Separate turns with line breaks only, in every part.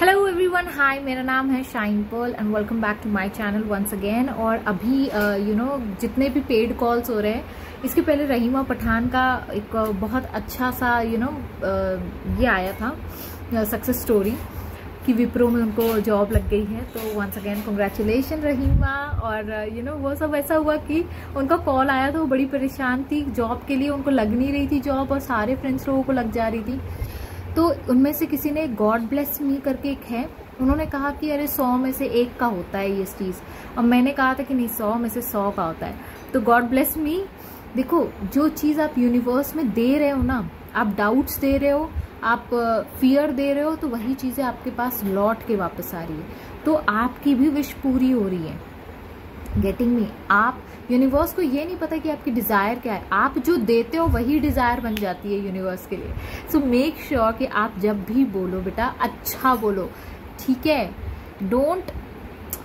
Hello everyone, हाय, मेरा नाम है Shine Pearl and welcome back to my channel once again. और अभी जितने भी पेड कॉल्स हो रहे हैं, इसके पहले रहीमा पठान का एक बहुत अच्छा सा ये आया था सक्सेस स्टोरी कि विप्रो में उनको जॉब लग गई है। तो वंस अगेन कंग्रेचुलेशन रहीमा। और वो सब ऐसा हुआ कि उनका कॉल आया था, वो बड़ी परेशान थी जॉब के लिए, उनको लग नहीं रही थी जॉब और सारे फ्रेंड्स लोगों को लग जा रही थी। तो उनमें से किसी ने गॉड ब्लेस मी करके एक है, उन्होंने कहा कि अरे 100 में से 1 का होता है ये चीज़। और मैंने कहा था कि नहीं, 100 में से 100 का होता है। तो गॉड ब्लेस मी। देखो, जो चीज़ आप यूनिवर्स में दे रहे हो ना, आप डाउट्स दे रहे हो, आप फियर दे रहे हो, तो वही चीज़ें आपके पास लौट के वापस आ रही है। तो आपकी भी विश पूरी हो रही है। Getting me? आप यूनिवर्स को ये नहीं पता कि आपकी डिजायर क्या है, आप जो देते हो वही डिजायर बन जाती है यूनिवर्स के लिए। सो मेक श्योर कि आप जब भी बोलो बेटा अच्छा बोलो, ठीक है? डोंट,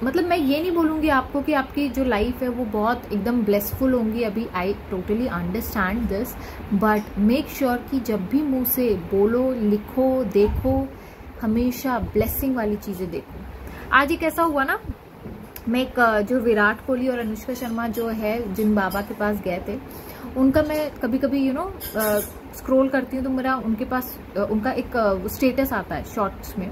मतलब मैं ये नहीं बोलूंगी आपको कि आपकी जो लाइफ है वो बहुत एकदम ब्लेसफुल होंगी अभी, I totally understand this, but make sure कि जब भी मुंह से बोलो, लिखो, देखो, हमेशा ब्लेसिंग वाली चीजें देखो। आज एक ऐसा हुआ ना, मैं एक जो विराट कोहली और अनुष्का शर्मा जो है, जिन बाबा के पास गए थे, उनका मैं कभी कभी स्क्रॉल करती हूँ तो मेरा उनके पास उनका एक स्टेटस आता है शॉर्ट्स में,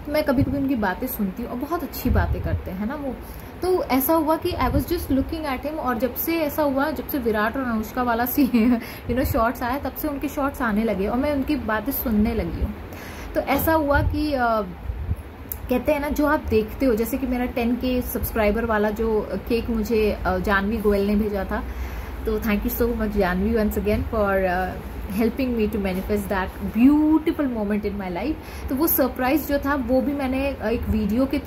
तो मैं कभी कभी उनकी बातें सुनती हूँ और बहुत अच्छी बातें करते हैं ना वो। तो ऐसा हुआ कि I was just looking at him, और जब से ऐसा हुआ, जब से विराट और अनुष्का वाला सी शॉर्ट्स आया, तब से उनके शॉर्ट्स आने लगे और मैं उनकी बातें सुनने लगी हूँ। तो ऐसा हुआ कि कहते हैं ना, जो आप देखते हो, जैसे कि मेरा 10K सब्सक्राइबर वाला जो केक मुझे जानवी गोयल ने भेजा था, तो thank you so much Janvi once again for helping me to manifest that beautiful moment in my life. तो वो सरप्राइज जो था वो भी मैंने एक वीडियो के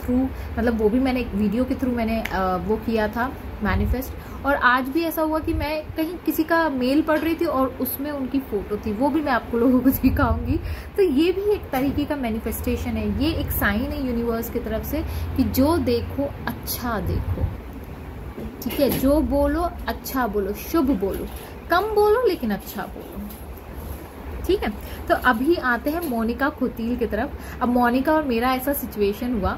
थ्रू, मैंने वो किया था मैनिफेस्ट। और आज भी ऐसा हुआ कि मैं कहीं किसी का मेल पढ़ रही थी और उसमें उनकी फोटो थी, वो भी मैं आपको लोगों को दिखाऊंगी। तो ये भी एक तरीके का मैनिफेस्टेशन है, ये एक साइन है यूनिवर्स की तरफ से कि जो देखो अच्छा देखो, ठीक है? जो बोलो अच्छा बोलो, शुभ बोलो, कम बोलो लेकिन अच्छा बोलो, ठीक है? तो अभी आते हैं मोनिका खुतील की तरफ। अब मोनिका और मेरा ऐसा सिचुएशन हुआ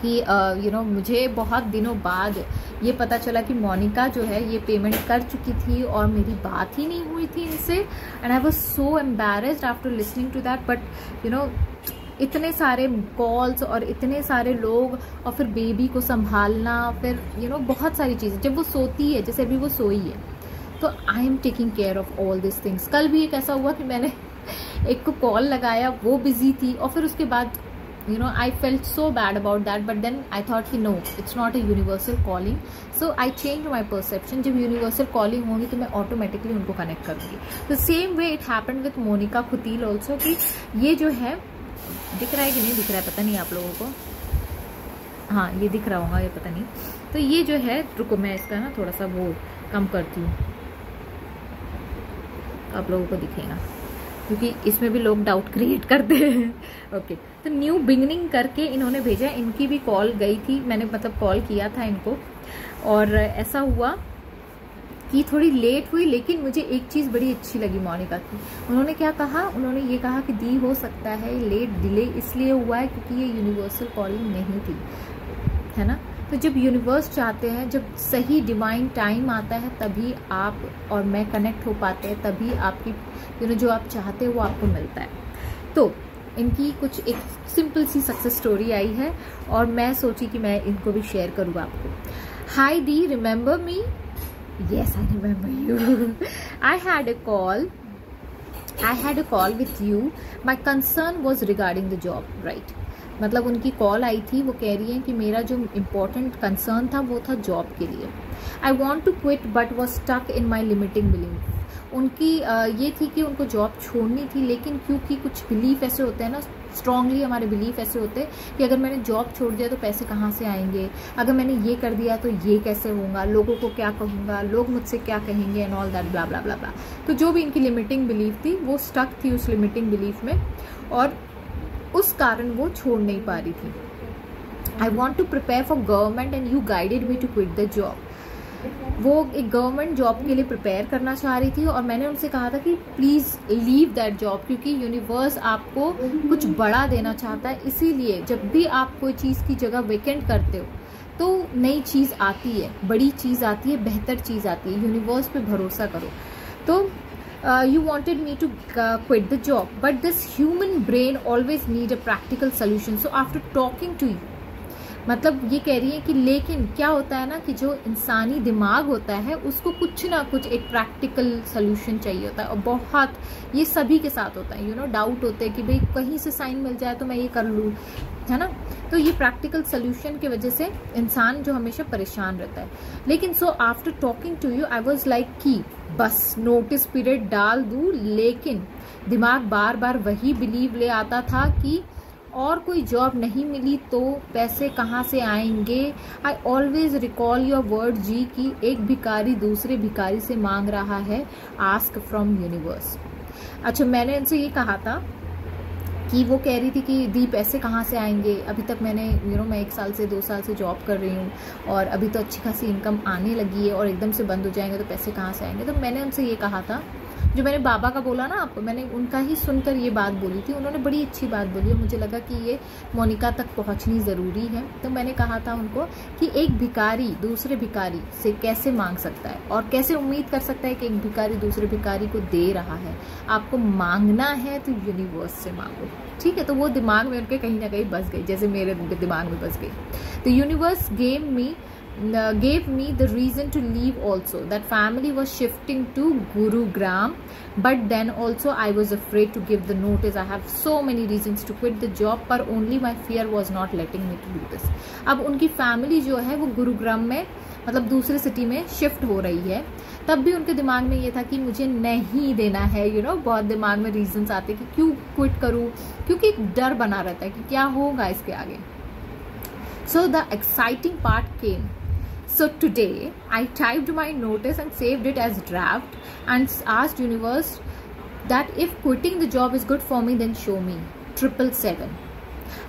कि मुझे बहुत दिनों बाद ये पता चला कि मोनिका जो है ये पेमेंट कर चुकी थी और मेरी बात ही नहीं हुई थी इनसे। And I was so embarrassed after listening to that, but इतने सारे कॉल्स और इतने सारे लोग, और फिर बेबी को संभालना, फिर बहुत सारी चीज़ें, जब वो सोती है, जैसे अभी वो सोई है, तो I am taking care of all this things. कल भी एक ऐसा हुआ कि मैंने एक को कॉल लगाया, वो बिजी थी, और फिर उसके बाद I felt so bad about that, but then I thought कि no, it's not a universal calling, so I changed my perception। जब universal calling होगी तो मैं automatically उनको connect करूँगी। The same way it happened with Monika खुतील also, कि ये जो है, दिख रहा है कि नहीं दिख रहा है पता नहीं आप लोगों को, हाँ ये दिख रहा होगा, ये पता नहीं। तो ये जो है, रुको मैं इसका ना थोड़ा सा वो कम करती हूँ, आप लोगों को दिखेगा, क्योंकि इसमें भी लोग डाउट क्रिएट करते हैं। ओके, तो न्यू बिगनिंग करके इन्होंने भेजा, इनकी भी कॉल गई थी, मैंने मतलब कॉल किया था इनको, और ऐसा हुआ कि थोड़ी लेट हुई, लेकिन मुझे एक चीज़ बड़ी अच्छी लगी मोनिका की। उन्होंने क्या कहा? उन्होंने ये कहा कि दी हो सकता है लेट डिले इसलिए हुआ है क्योंकि ये यूनिवर्सल कॉलिंग नहीं थी, है ना? तो जब यूनिवर्स चाहते हैं, जब सही डिवाइन टाइम आता है, तभी आप और मैं कनेक्ट हो पाते हैं, तभी आपकी जो आप चाहते हो वो आपको मिलता है। तो इनकी कुछ एक सिंपल सी सक्सेस स्टोरी आई है और मैं सोची कि मैं इनको भी शेयर करूँ आपको। हाय दी, remember me? Yes, I remember you. I had a call with you, my concern was regarding the job, right? मतलब उनकी कॉल आई थी, वो कह रही हैं कि मेरा जो इम्पोर्टेंट कंसर्न था वो था जॉब के लिए। I want to quit but was stuck in my limiting belief. उनकी ये थी कि उनको जॉब छोड़नी थी, लेकिन क्योंकि कुछ बिलीफ ऐसे होते हैं ना, स्ट्रांगली हमारे बिलीफ ऐसे होते हैं कि अगर मैंने जॉब छोड़ दिया तो पैसे कहाँ से आएंगे, अगर मैंने ये कर दिया तो ये कैसे होगा, लोगों को क्या कहूँगा, लोग मुझसे क्या कहेंगे, एंड ऑल दैट ब्ला ब्ला ब्ला ब्ला। तो जो भी इनकी लिमिटिंग बिलीफ थी वो स्टक थी उस लिमिटिंग बिलीफ में, और उस कारण वो छोड़ नहीं पा रही थी। I want to prepare for government and you guided me to quit the job. वो एक गवर्नमेंट जॉब के लिए प्रिपेयर करना चाह रही थी और मैंने उनसे कहा था कि प्लीज़ लीव दैट जॉब, क्योंकि यूनिवर्स आपको कुछ बड़ा देना चाहता है। इसीलिए जब भी आप कोई चीज़ की जगह वेकेंट करते हो तो नई चीज़ आती है, बड़ी चीज़ आती है, बेहतर चीज़ आती है। यूनिवर्स पे भरोसा करो। तो you wanted me to quit the job, but this human brain always need a practical solution. So after talking to you, मतलब ये कह रही है कि लेकिन क्या होता है ना कि जो इंसानी दिमाग होता है उसको कुछ ना कुछ एक प्रैक्टिकल सोल्यूशन चाहिए होता है, और बहुत ये सभी के साथ होता है। यू नो, डाउट होते हैं कि भाई कहीं से साइन मिल जाए तो मैं ये कर लूँ, है ना। तो ये प्रैक्टिकल सोल्यूशन की वजह से इंसान जो हमेशा परेशान रहता है। लेकिन so after talking to you I was like कि बस नोटिस पीरियड डाल दूँ, लेकिन दिमाग बार बार वही बिलीव ले आता था कि और कोई जॉब नहीं मिली तो पैसे कहाँ से आएंगे। I always recall your word जी कि एक भिखारी दूसरे भिखारी से मांग रहा है, आस्क फ्रॉम यूनिवर्स। अच्छा, मैंने इनसे ये कहा था कि वो कह रही थी कि दी पैसे कहाँ से आएंगे, अभी तक मैंने मैं 1 साल से 2 साल से जॉब कर रही हूँ और अभी तो अच्छी खासी इनकम आने लगी है और एकदम से बंद हो जाएंगे तो पैसे कहाँ से आएंगे। तो मैंने उनसे ये कहा था, जो मैंने बाबा का बोला ना आपको, मैंने उनका ही सुनकर ये बात बोली थी। उन्होंने बड़ी अच्छी बात बोली और मुझे लगा कि ये मोनिका तक पहुंचनी ज़रूरी है। तो मैंने कहा था उनको कि एक भिखारी दूसरे भिखारी से कैसे मांग सकता है और कैसे उम्मीद कर सकता है कि एक भिखारी दूसरे भिखारी को दे रहा है। आपको मांगना है तो यूनिवर्स से मांगो, ठीक है। तो वो दिमाग में उनके कहीं ना कहीं बस गई, जैसे मेरे दिमाग में बस गई। तो universe gave me the reason to leave also. That family was shifting to Gurugram, but then also I was afraid to give the notice. I have so many reasons to quit the job, पर only my fear was not letting me to do this. अब उनकी family जो है वो गुरुग्राम में, मतलब दूसरे city में शिफ्ट हो रही है। तब भी उनके दिमाग में ये था कि मुझे नहीं देना है। बहुत दिमाग में रीजंस आते कि क्यों क्विट करूं, क्योंकि एक डर बना रहता है कि क्या होगा इसके आगे। So the exciting part came. So today I typed my notice and saved it as draft and asked universe that if quitting the job is good for me, then show me 777.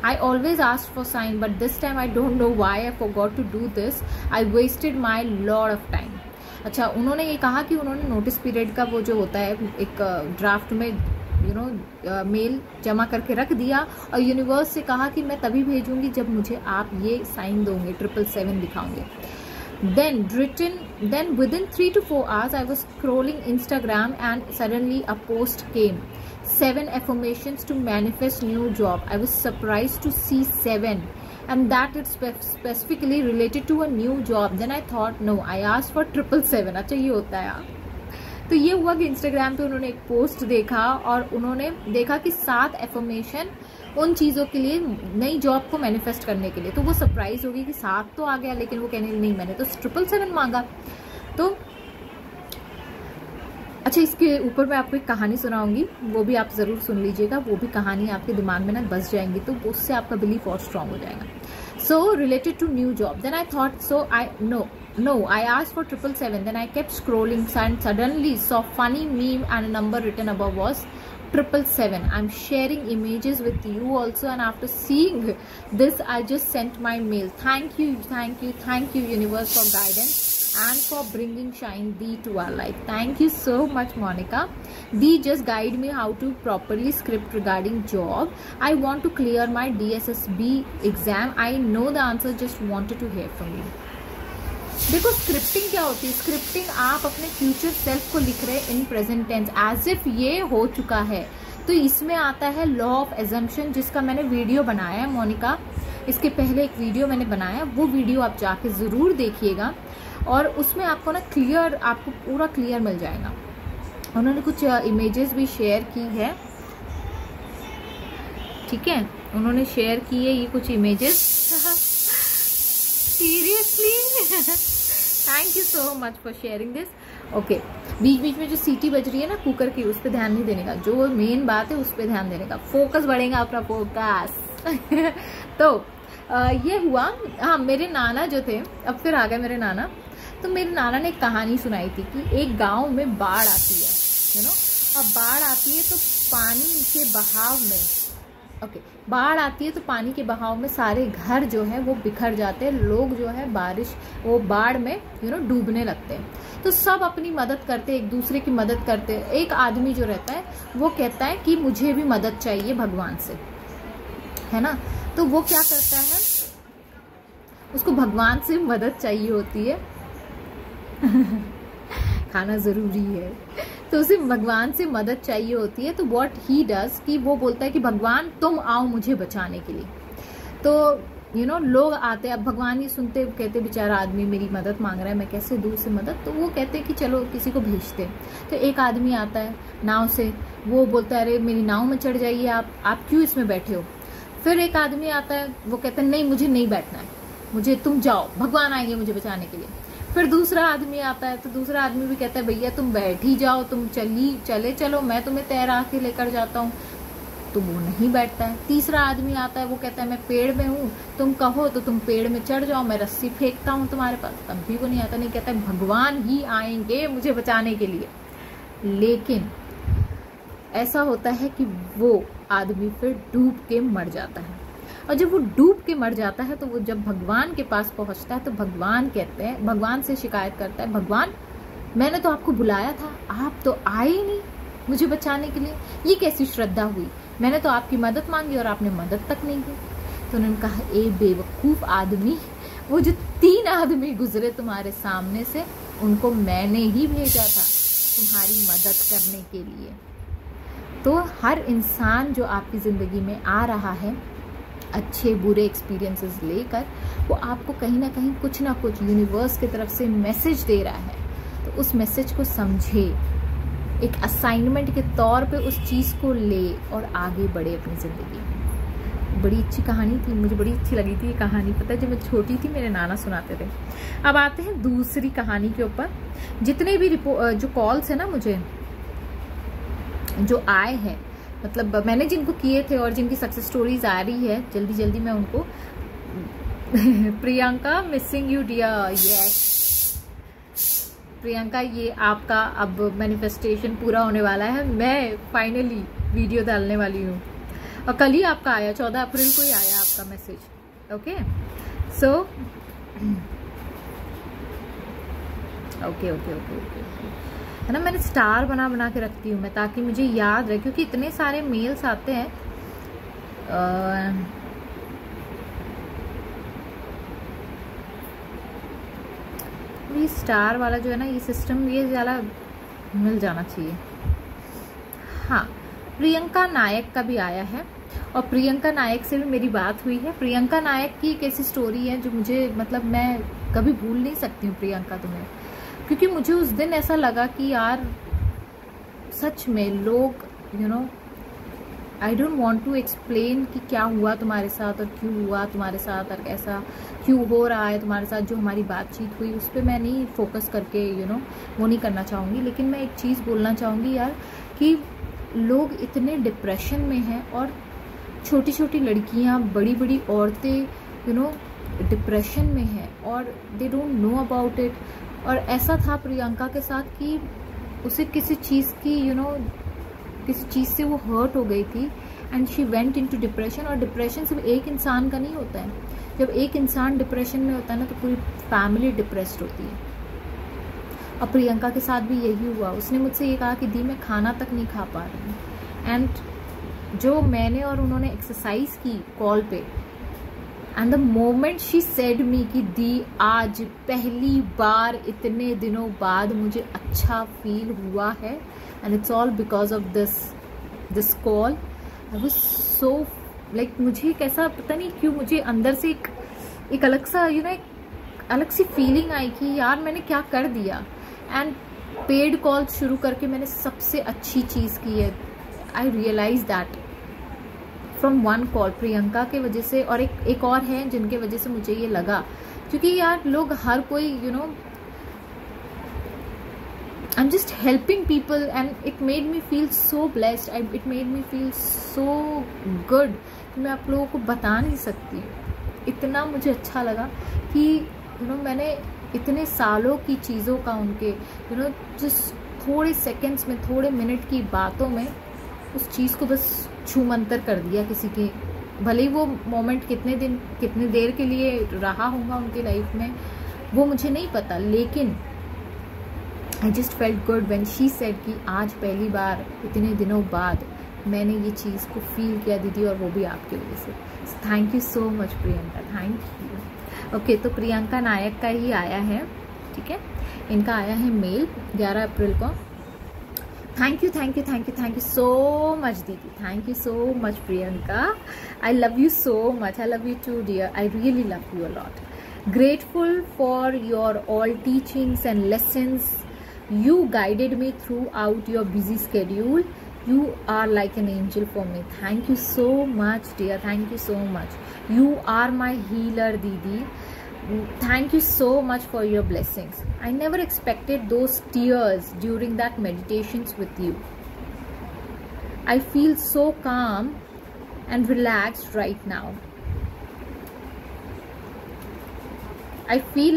I always asked for sign, but this time I don't know why I forgot to do this. I wasted my lot of time. अच्छा, उन्होंने ये कहा कि उन्होंने notice period का वो जो होता है एक ड्राफ्ट में मेल जमा करके रख दिया और यूनिवर्स से कहा कि मैं तभी भेजूंगी जब मुझे आप ये साइन दोगे, 777 दिखाओगे। Then within 3 to 4 hours I was scrolling Instagram and suddenly a post came, 7 affirmations to manifest new job. I was surprised to see 7 and that it's specifically related to a new job. Then I thought no, I asked for 777. अच्छा, ये होता है यार। तो ये हुआ कि Instagram पे उन्होंने एक पोस्ट देखा और उन्होंने देखा कि 7 एफर्मेशन उन चीज़ों के लिए, नई जॉब को मैनिफेस्ट करने के लिए। तो वो सरप्राइज हो गई कि 7 तो आ गया, लेकिन वो कहने नहीं मैंने तो 777 मांगा। तो अच्छा, इसके ऊपर मैं आपको एक कहानी सुनाऊंगी, वो भी आप ज़रूर सुन लीजिएगा। वो भी कहानी आपके दिमाग में ना बस जाएंगी, तो उससे आपका बिलीफ और स्ट्रांग हो जाएगा। So related to new job, then I thought, so I asked for 777. Then I kept scrolling and suddenly saw funny meme and a number written above was 777. I'm sharing images with you also, and after seeing this I just sent my mail. Thank you universe for guidance and for bringing Shine Dee to our life. Thank you so much, Monica. Dee just guide me how to properly script regarding job. I want to clear my DSSB exam. I know the answer, just wanted to hear from you. देखो, scripting क्या होती है? Scripting आप अपने future self को लिख रहे in present tense as if ये हो चुका है। तो इसमें आता है लॉ ऑफ एजम्पशन, जिसका मैंने वीडियो बनाया है मोनिका। इसके पहले एक वीडियो मैंने बनाया, वो वीडियो आप जाके ज़रूर देखिएगा और उसमें आपको ना आपको पूरा क्लियर मिल जाएगा। उन्होंने कुछ इमेजेस भी शेयर की है, ठीक है, उन्होंने शेयर की है ये कुछ images. Seriously thank you so much for sharing this. Okay, बीच बीच में जो सीटी बज रही है ना कुकर की, उस पर ध्यान नहीं देने का, जो मेन बात है उस पर ध्यान देने का, फोकस बढ़ेगा अपना, फोकस। तो ये हुआ। हाँ, मेरे नाना जो थे, अब फिर आ गए मेरे नाना। तो मेरे नाना ने एक कहानी सुनाई थी कि एक गांव में बाढ़ आती है, अब बाढ़ आती है तो पानी के बहाव में, बाढ़ आती है तो पानी के बहाव में सारे घर जो है वो बिखर जाते हैं, लोग जो है वो बाढ़ में डूबने लगते हैं। तो सब अपनी मदद करते, एक दूसरे की मदद करते। एक आदमी जो रहता है वो कहता है कि मुझे भी मदद चाहिए भगवान से, है ना। तो वो क्या करता है, उसको भगवान से मदद चाहिए होती है खाना जरूरी है, तो उसे भगवान से मदद चाहिए होती है। तो व्हाट ही डज कि वो बोलता है कि भगवान तुम आओ मुझे बचाने के लिए। तो लोग आते हैं। अब भगवान ये सुनते, कहते बेचारा आदमी मेरी मदद मांग रहा है, मैं कैसे दूर से मदद। तो वो कहते हैं कि चलो किसी को भेजते। तो एक आदमी आता है नाव से, वो बोलता है अरे मेरी नाव में चढ़ जाइए आप क्यों इसमें बैठे हो। फिर एक आदमी आता है, वो कहता है नहीं मुझे नहीं बैठना है, मुझे तुम जाओ, भगवान आएंगे मुझे बचाने के लिए। फिर दूसरा आदमी आता है, तो दूसरा आदमी भी कहता है भैया तुम बैठ ही जाओ, तुम चलो मैं तुम्हें तैरा के लेकर जाता हूँ। तो वो नहीं बैठता है। तीसरा आदमी आता है, वो कहता है मैं पेड़ में हूँ, तुम कहो तो तुम पेड़ में चढ़ जाओ, मैं रस्सी फेंकता हूँ तुम्हारे पास। तब भी वो नहीं आता, नहीं कहता है भगवान ही आएंगे मुझे बचाने के लिए। लेकिन ऐसा होता है कि वो आदमी फिर डूब के मर जाता है। और जब वो डूब के मर जाता है तो वो जब भगवान के पास पहुंचता है तो भगवान से शिकायत करता है, भगवान मैंने तो आपको बुलाया था, आप तो आए ही नहीं मुझे बचाने के लिए, ये कैसी श्रद्धा हुई, मैंने तो आपकी मदद मांगी और आपने मदद तक नहीं की। तो उन्होंने कहा ए बेवकूफ आदमी, वो जो 3 आदमी गुजरे तुम्हारे सामने से उनको मैंने ही भेजा था तुम्हारी मदद करने के लिए। तो हर इंसान जो आपकी जिंदगी में आ रहा है अच्छे बुरे एक्सपीरियंसेस लेकर, वो आपको कहीं ना कहीं कुछ ना कुछ यूनिवर्स की तरफ से मैसेज दे रहा है। तो उस मैसेज को समझे, एक असाइनमेंट के तौर पे उस चीज़ को ले और आगे बढ़े अपनी ज़िंदगी में। बड़ी अच्छी कहानी थी, मुझे बड़ी अच्छी लगी थी ये कहानी। पता है जब मैं छोटी थी मेरे नाना सुनाते थे। अब आते हैं दूसरी कहानी के ऊपर। जितने भी जो कॉल्स है ना मुझे जो आए हैं, मतलब मैंने जिनको किए थे और जिनकी सक्सेस स्टोरीज आ रही है, जल्दी जल्दी मैं उनको Priyanka missing you dear, yes Priyanka, ये आपका अब मैनिफेस्टेशन पूरा होने वाला है। मैं फाइनली वीडियो डालने वाली हूँ और कल ही आपका आया, 14 अप्रैल को ही आया आपका मैसेज। ओके सो ओके है ना। मैंने स्टार बना के रखती हूँ मैं, ताकि मुझे याद रहे, क्योंकि इतने सारे मेल्स आते हैं। ये स्टार वाला जो है ना, ये सिस्टम ये ज़्यादा मिल जाना चाहिए। हाँ, प्रियंका नायक का भी आया है और प्रियंका नायक से भी मेरी बात हुई है। प्रियंका नायक की एक ऐसी स्टोरी है जो मुझे, मतलब मैं कभी भूल नहीं सकती हूँ प्रियंका तुम्हें, क्योंकि मुझे उस दिन ऐसा लगा कि यार सच में लोग I don't want to explain कि क्या हुआ तुम्हारे साथ और क्यों हुआ तुम्हारे साथ और ऐसा क्यों हो रहा है तुम्हारे साथ। जो हमारी बातचीत हुई उस पर मैं नहीं फोकस करके वो नहीं करना चाहूँगी। लेकिन मैं एक चीज़ बोलना चाहूँगी यार, कि लोग इतने डिप्रेशन में हैं और छोटी छोटी लड़कियाँ, बड़ी बड़ी औरतें डिप्रेशन में हैं और they don't know about it. और ऐसा था प्रियंका के साथ कि उसे किसी चीज़ की किसी चीज़ से वो हर्ट हो गई थी and she went into depression. और डिप्रेशन सिर्फ एक इंसान का नहीं होता है। जब एक इंसान डिप्रेशन में होता है ना, तो पूरी फैमिली डिप्रेस्ड होती है। और प्रियंका के साथ भी यही हुआ। उसने मुझसे ये कहा कि दी मैं खाना तक नहीं खा पा रही हूँ। एंड जो मैंने और उन्होंने एक्सरसाइज की कॉल पे, and the moment she said me कि दी आज पहली बार इतने दिनों बाद मुझे अच्छा फील हुआ है, and it's all because of this call. I was so like, मुझे एक ऐसा पता नहीं क्यों मुझे अंदर से एक अलग सा एक अलग सी फीलिंग आई कि यार मैंने क्या कर दिया। एंड पेड कॉल शुरू करके मैंने सबसे अच्छी चीज़ की है। I realise that from one call, Priyanka के वजह से। और एक और है जिनके वजह से मुझे ये लगा, क्योंकि यार लोग हर कोई I am just helping people and it made me feel so blessed, it made me feel so good कि मैं आप लोगों को बता नहीं सकती। इतना मुझे अच्छा लगा कि मैंने इतने सालों की चीज़ों का उनके जस्ट थोड़े सेकेंड्स में, थोड़े मिनट की बातों में उस चीज़ को बस छूमंतर कर दिया किसी के भले ही वो मोमेंट कितने देर के लिए रहा होगा उनकी लाइफ में, वो मुझे नहीं पता, लेकिन I just felt good when she said कि आज पहली बार इतने दिनों बाद मैंने ये चीज़ को फील किया दीदी, और वो भी आपकी वजह से। Thank you so much Priyanka, thank you. Okay, तो प्रियंका नायक का ही आया है, ठीक है, इनका आया है मेल 11 अप्रैल को। Thank you thank you thank you thank you so much दीदी, thank you so much Priyanka, I love you so much, I love you too dear, I really love you a lot. Grateful for your all teachings and lessons, you guided me throughout your busy schedule, you are like an angel for me. Thank you so much dear, thank you so much, you are my healer didi, thank you so much for your blessings. I never expected those tears during that meditations with you. I feel so calm and relaxed right now. I feel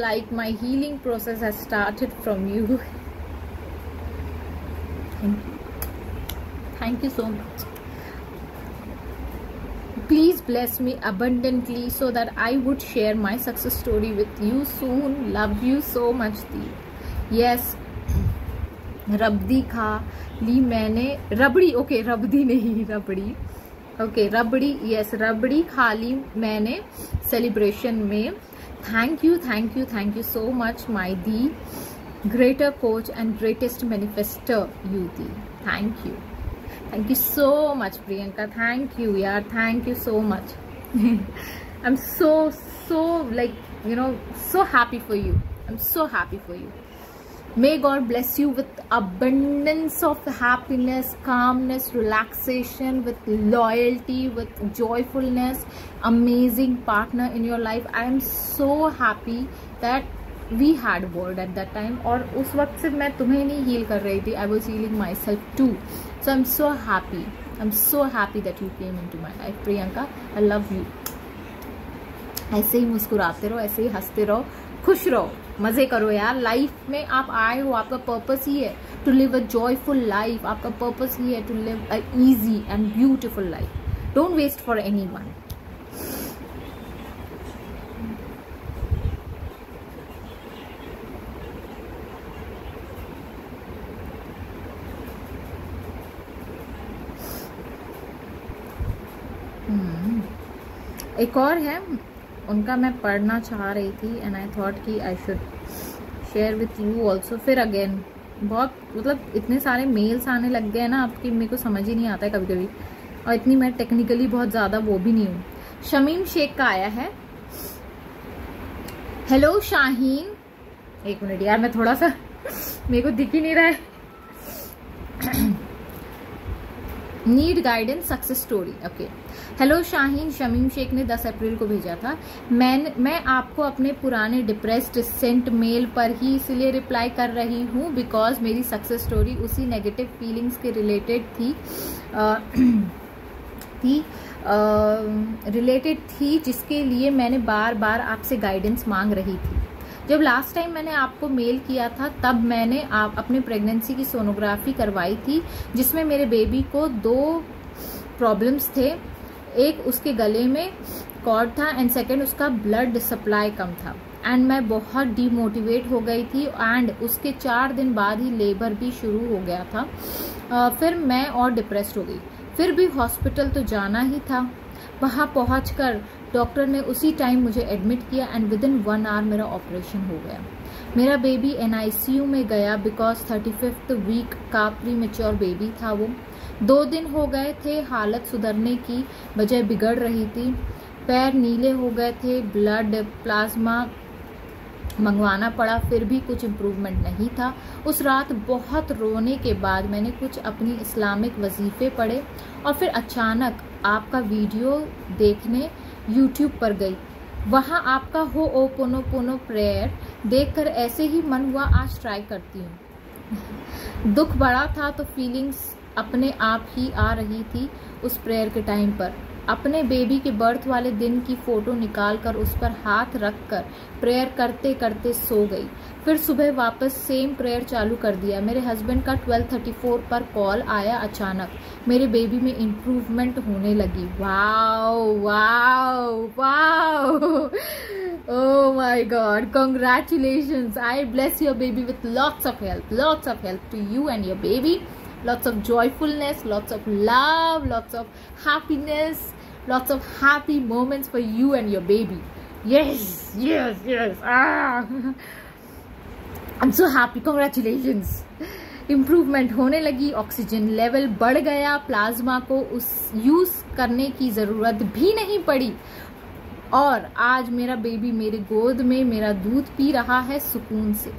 like my healing process has started from you. Thank you so much. Please bless me abundantly so that I would share my success story with you soon. Love you so much the. Yes, रबड़ी खा ली मैंने, रबड़ी, okay रबड़ी नहीं रबड़ी, okay रबड़ी, yes रबड़ी खा ली मैंने celebration में। Thank you so much my दी, greater coach and greatest manifester you दी। Thank you so much Priyanka, thank you यार, thank you so much. I am so like you know so happy for you, I'm so happy for you. May God bless you with abundance of happiness, calmness, relaxation, with loyalty, with joyfulness, amazing partner in your life. I am so happy that we had word at that time, और उस वक्त सिर्फ मैं तुम्हें नहीं heal कर रही थी, I was healing myself too. So I'm so happy that you came into my life Priyanka, I love you. ऐसे ही मुस्कुराते रहो, ऐसे ही हंसते रहो, खुश रहो, मजे करो यार। लाइफ में आप आए हो, आपका पर्पस ही है to live a joyful life, आपका पर्पस ही है to live a easy and beautiful life. Don't waste for anyone. एक और है, उनका मैं पढ़ना चाह रही थी एंड आई थॉट कि I should share with you also. फिर अगेन बहुत मतलब इतने सारे मेल्स आने लग गए ना आपकी, मेरे को समझ ही नहीं आता है कभी कभी, और इतनी मैं टेक्निकली बहुत ज़्यादा वो भी नहीं हूँ। शमीम शेख का आया है, हेलो शाहीन, एक मिनट यार मैं थोड़ा सा मेरे को दिख ही नहीं रहा है। Need guidance success story, okay. Hello Shaheen, Shamim Shaikh ने 10 अप्रैल को भेजा था। मैं आपको अपने पुराने डिप्रेस्ड सेंट मेल पर ही इसलिए रिप्लाई कर रही हूँ बिकॉज मेरी सक्सेस स्टोरी उसी नेगेटिव फीलिंग्स के रिलेटेड थी जिसके लिए मैंने बार बार आपसे गाइडेंस मांग रही थी। जब लास्ट टाइम मैंने आपको मेल किया था तब मैंने अपने प्रेगनेंसी की सोनोग्राफी करवाई थी जिसमें मेरे बेबी को 2 प्रॉब्लम्स थे। एक उसके गले में कॉर्ड था एंड सेकंड उसका ब्लड सप्लाई कम था एंड मैं बहुत डीमोटिवेट हो गई थी एंड उसके 4 दिन बाद ही लेबर भी शुरू हो गया था। फिर मैं और डिप्रेस्ड हो गई। फिर भी हॉस्पिटल तो जाना ही था। वहाँ पहुंचकर डॉक्टर ने उसी टाइम मुझे एडमिट किया एंड विद इन 1 आवर मेरा ऑपरेशन हो गया। मेरा बेबी NICU में गया बिकॉज 35th वीक का प्रीमेच्योर बेबी था। वो 2 दिन हो गए थे, हालत सुधरने की बजाय बिगड़ रही थी। पैर नीले हो गए थे, ब्लड प्लाज्मा मंगवाना पड़ा, फिर भी कुछ इम्प्रूवमेंट नहीं था। उस रात बहुत रोने के बाद मैंने कुछ अपनी इस्लामिक वजीफे पढ़े और फिर अचानक आपका वीडियो देखने YouTube पर गई। वहाँ आपका होओपोनोपोनो प्रेयर देखकर ऐसे ही मन हुआ आज ट्राई करती हूँ। दुख बड़ा था तो फीलिंग्स अपने आप ही आ रही थी उस प्रेयर के टाइम पर। अपने बेबी के बर्थ वाले दिन की फ़ोटो निकालकर उस पर हाथ रखकर प्रेयर करते करते सो गई। फिर सुबह वापस सेम प्रेयर चालू कर दिया। मेरे हस्बैंड का 12:34 पर कॉल आया। अचानक मेरे बेबी में इम्प्रूवमेंट होने लगी। Wow wow wow, oh my god, congratulations. I bless your baby with lots of help to you and your baby. Lots of joyfulness, lots of love, lots of happiness, lots of happy moments for you and your baby. Yes. I'm so happy. Congratulations. Improvement होने लगी, oxygen level बढ़ गया, plasma को उस use करने की जरूरत भी नहीं पड़ी और आज मेरा बेबी मेरे गोद में मेरा दूध पी रहा है सुकून से।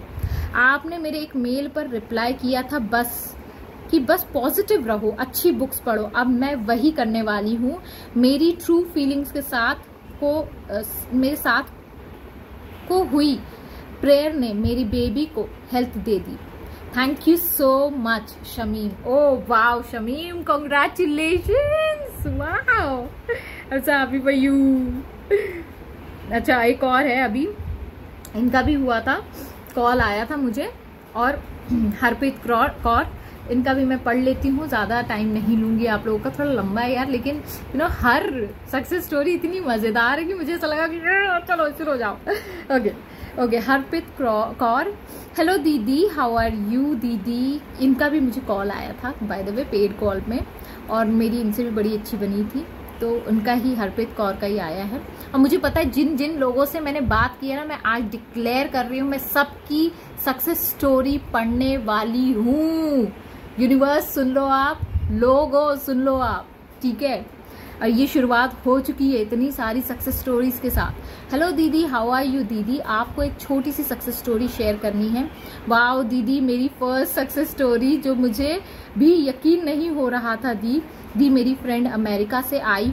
आपने मेरे एक मेल पर रिप्लाई किया था बस पॉजिटिव रहो, अच्छी बुक्स पढ़ो। अब मैं वही करने वाली हूँ। मेरी ट्रू फीलिंग्स के साथ मेरे साथ को हुई प्रेयर ने मेरी बेबी को health they the. Thank you so much Shamim. Oh wow Shamim, congratulations, wow, अच्छा हैप्पी फॉर यू। अच्छा एक और है, अभी इनका भी हुआ था, कॉल आया था मुझे, और हरप्रीत कौर, इनका भी मैं पढ़ लेती हूँ, ज़्यादा टाइम नहीं लूंगी आप लोगों का, थोड़ा लंबा है यार, लेकिन हर सक्सेस स्टोरी इतनी मज़ेदार है कि मुझे ऐसा लगा कि चलो शुरू हो जाओ। ओके हरप्रीत कौर, हेलो दीदी, हाउ आर यू दीदी। इनका भी मुझे कॉल आया था by the way, paid call में, और मेरी इनसे भी बड़ी अच्छी बनी थी, तो उनका ही हरप्रीत कौर का ही आया है। और मुझे पता है जिन जिन लोगों से मैंने बात की है ना, मैं आज डिक्लेयर कर रही हूँ, मैं सबकी सक्सेस स्टोरी पढ़ने वाली हूँ। यूनिवर्स सुन लो आप, लोगों सुन लो आप, ठीक है। और ये शुरुआत हो चुकी है इतनी सारी सक्सेस स्टोरीज के साथ। हेलो दीदी, हाउ आर यू दीदी। आपको एक छोटी सी सक्सेस स्टोरी शेयर करनी है। वाओ दीदी, मेरी फर्स्ट सक्सेस स्टोरी जो मुझे भी यकीन नहीं हो रहा था दी मेरी फ्रेंड अमेरिका से आई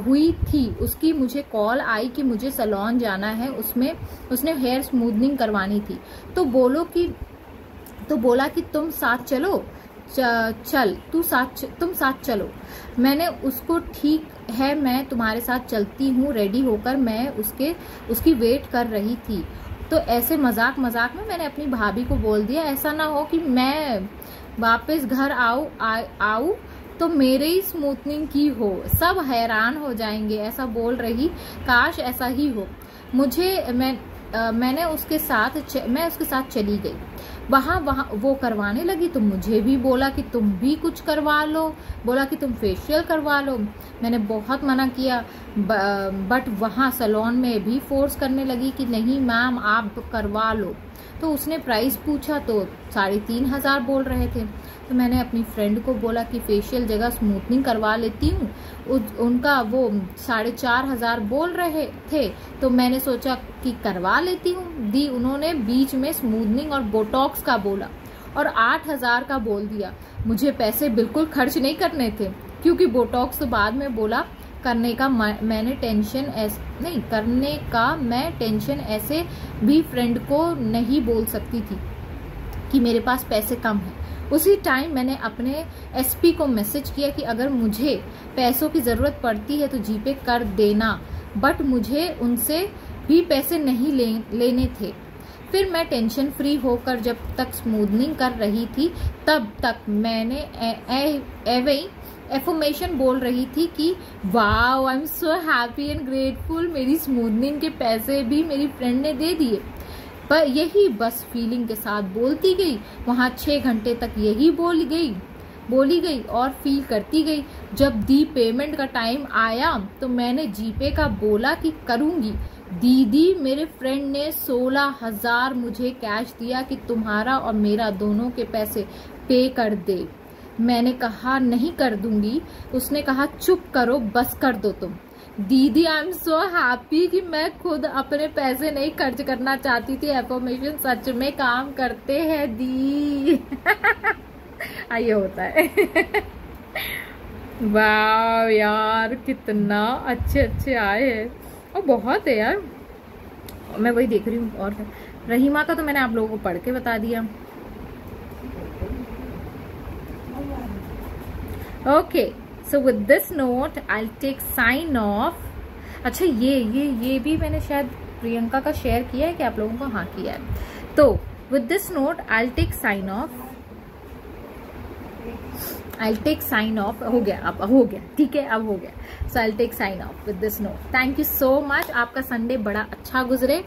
हुई थी। उसकी मुझे कॉल आई कि मुझे सैलून जाना है, उसने हेयर स्मूथनिंग करवानी थी, तो बोला कि तुम साथ चलो, तुम साथ चलो। मैंने उसको ठीक है मैं तुम्हारे साथ चलती हूँ रेडी होकर मैं उसकी वेट कर रही थी। तो ऐसे मजाक में मैंने अपनी भाभी को बोल दिया, ऐसा ना हो कि मैं वापस घर आऊँ तो मेरे ही स्मूथनिंग की हो, सब हैरान हो जाएंगे, ऐसा बोल रही। काश ऐसा ही हो। मैं उसके साथ चली गई। वहाँ वो करवाने लगी तो मुझे भी बोला कि तुम भी कुछ करवा लो, बोला कि तुम फेशियल करवा लो। मैंने बहुत मना किया, बट वहाँ सैलून में भी फोर्स करने लगी कि नहीं मैम आप करवा लो। तो उसने प्राइस पूछा तो 3,500 बोल रहे थे। तो मैंने अपनी फ्रेंड को बोला कि फेशियल जगह स्मूथनिंग करवा लेती हूँ, उनका वो 4,500 बोल रहे थे, तो मैंने सोचा कि करवा लेती हूँ। उन्होंने बीच में स्मूथनिंग और बोटॉक्स का बोला और 8,000 का बोल दिया। मुझे पैसे बिल्कुल खर्च नहीं करने थे, क्योंकि बोटॉक्स तो बाद में बोला करने का मैं टेंशन ऐसे भी फ्रेंड को नहीं बोल सकती थी कि मेरे पास पैसे कम हैं। उसी टाइम मैंने अपने एसपी को मैसेज किया कि अगर मुझे पैसों की ज़रूरत पड़ती है तो जीपे कर देना, बट मुझे उनसे भी पैसे नहीं लेने थे। फिर मैं टेंशन फ्री होकर जब तक स्मूथनिंग कर रही थी तब तक मैंने एफर्मेशन बोल रही थी कि wow I am so happy and grateful. मेरी स्मूथनिंग के पैसे भी मेरी फ्रेंड ने दे दिए। पर यही बस फीलिंग के साथ बोलती गई। वहाँ 6 घंटे तक यही बोली गई और फील करती गई। जब पेमेंट का टाइम आया तो मैंने जीपे का बोला कि करूंगी। दीदी मेरे फ्रेंड ने 16,000 मुझे कैश दिया कि तुम्हारा और मेरा दोनों के पैसे पे कर दे। मैंने कहा नहीं कर दूंगी। उसने कहा चुप करो, बस कर दो तुम। दीदी आई एम सो हैप्पी कि मैं खुद अपने पैसे नहीं खर्च करना चाहती थी। एफर्मेशन सच में काम करते हैं दी। ये होता है। वाह यार कितना अच्छे आए हैं, और बहुत है यार। मैं वही देख रही हूँ। और रहीमा का तो मैंने आप लोगों को पढ़ के बता दिया। Okay so with this note I take sign off. अच्छा ये भी मैंने शायद प्रियंका का शेयर किया है कि आप लोगों को? हाँ किया है। तो with this note I take sign off. I'll take sign off। हो गया, अब हो गया, ठीक है, अब हो गया। So I'll take sign off with this note। Thank you so much। आपका संडे बड़ा अच्छा गुजरे।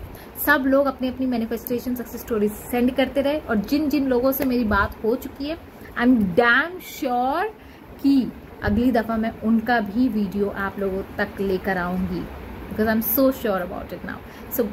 सब लोग अपनी अपनी मैनिफेस्टेशन सक्सेस स्टोरी सेंड करते रहे, और जिन जिन लोगों से मेरी बात हो चुकी है, आई एम डैम श्योर कि अगली दफा मैं उनका भी वीडियो आप लोगों तक लेकर आऊंगी, because I am so sure about it now. So